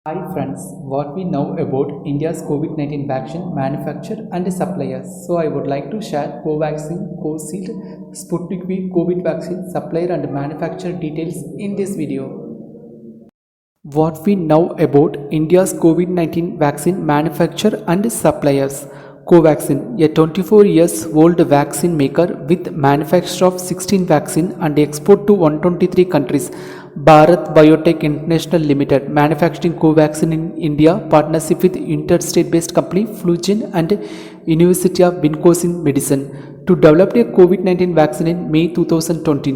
Hi friends, what we know about India's COVID-19 vaccine manufacture and suppliers. So I would like to share Covaxin, Covishield, Sputnik V COVID vaccine supplier and manufacturer details in this video. What we know about India's COVID-19 vaccine manufacturer and suppliers. Covaxin, a 24 years old vaccine maker with manufacture of 16 vaccine and export to 123 countries. Bharat Biotech International Limited manufacturing Covaxin in India, partnership with interstate-based company Flugen and University of Wisconsin Medicine to develop a COVID-19 vaccine in May 2020.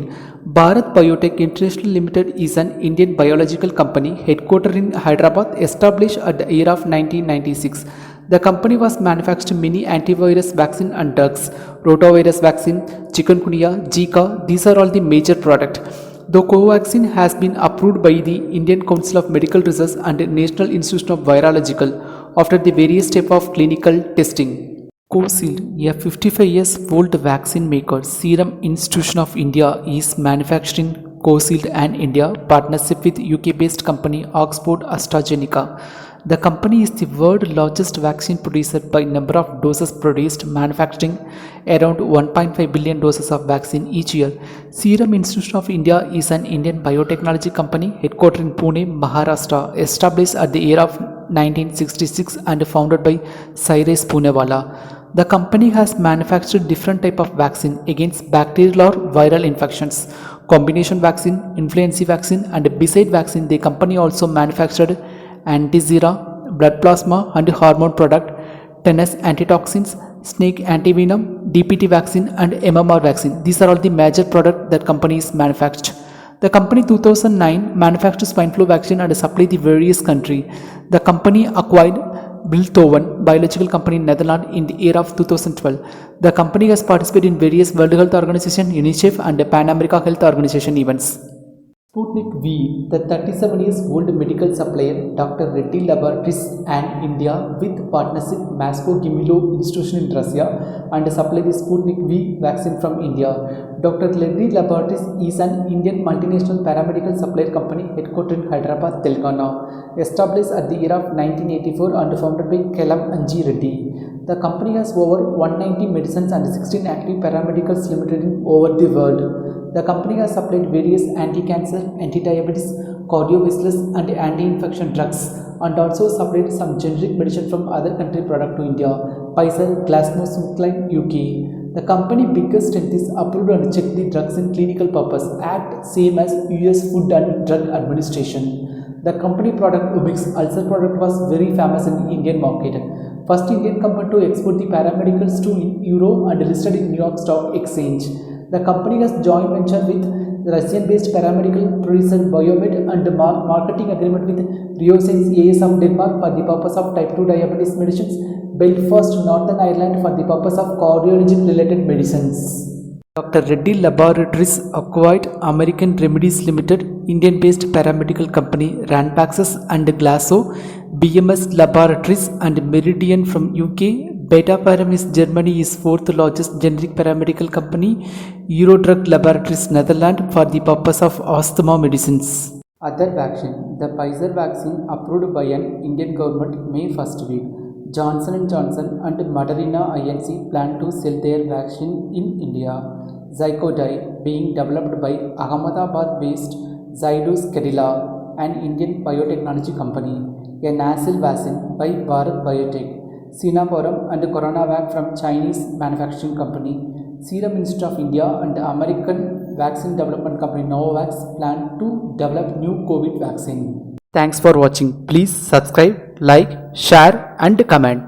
Bharat Biotech International Limited is an Indian biological company headquartered in Hyderabad, established at the year of 1996. The company was manufacturing many antivirus vaccine and drugs, rotavirus vaccine, chikungunya, Zika. These are all the major products. The Covaxin has been approved by the Indian Council of Medical Research and National Institute of Virological after the various steps of clinical testing. Covishield, a 55 years old vaccine maker, Serum Institute of India is manufacturing Covishield and India partnership with UK-based company Oxford AstraZeneca. The company is the world's largest vaccine producer by number of doses produced, manufacturing around 1.5 billion doses of vaccine each year. Serum Institute of India is an Indian biotechnology company headquartered in Pune, Maharashtra, established at the year of 1966 and founded by Cyrus Poonawalla. The company has manufactured different type of vaccine against bacterial or viral infections, combination vaccine, influenza vaccine, and beside vaccine, the company also manufactured anti-zira, blood plasma and hormone product, tetanus antitoxins, snake antivenom, DPT vaccine and MMR vaccine. These are all the major products that companies manufacture. The company 2009 manufactured swine flu vaccine and supplied the various countries. The company acquired Bilthoven biological company in Netherlands in the year of 2012. The company has participated in various World Health Organization, UNICEF and Pan America Health Organization events. Sputnik V, the 37 years old medical supplier, Dr. Reddy Laboratories and India with partnership Moscow Gimilo Institution in Russia and supply the Sputnik V vaccine from India. Dr. Reddy Laboratories is an Indian multinational paramedical supplier company headquartered in Hyderabad, Telangana, established at the year of 1984 and founded by Kelam Anji Reddy. The company has over 190 medicines and 16 active paramedicals limited in over the world. The company has supplied various anti-cancer, anti-diabetes, cardiovascular and anti-infection drugs and also supplied some generic medicine from other country product to India, Pfizer, GlaxoSmithKline, UK. The company biggest strength is approved and checked the drugs in clinical purpose, act same as US Food and Drug Administration. The company product Ubix ulcer product was very famous in the Indian market. First Indian company to export the paramedicals to Euro and listed in New York Stock Exchange. The company has joint venture with Russian-based paramedical producer Biomed and marketing agreement with Riosens AS of Denmark for the purpose of type 2 diabetes medicines, Belfast, Northern Ireland for the purpose of cardiology-related medicines. Dr. Reddy Laboratories acquired American Remedies Limited, Indian-based paramedical company Ranbaxy and Glasso, BMS Laboratories and Meridian from UK. Beta Param is Germany is fourth largest generic paramedical company, Eurodrug Laboratories Netherlands for the purpose of asthma medicines. Other vaccine, the Pfizer vaccine approved by an Indian government May 1st week. Johnson & Johnson and Moderna Inc. plan to sell their vaccine in India. Zycodai being developed by Ahmedabad-based Zydus Cadila, an Indian biotechnology company. A nasal vaccine by Bharat Biotech. Sinaporam and Coronavac from Chinese manufacturing company. Serum Institute of India and American vaccine development company Novavax plan to develop new COVID vaccine. Thanks for watching. Please subscribe, like, share and comment.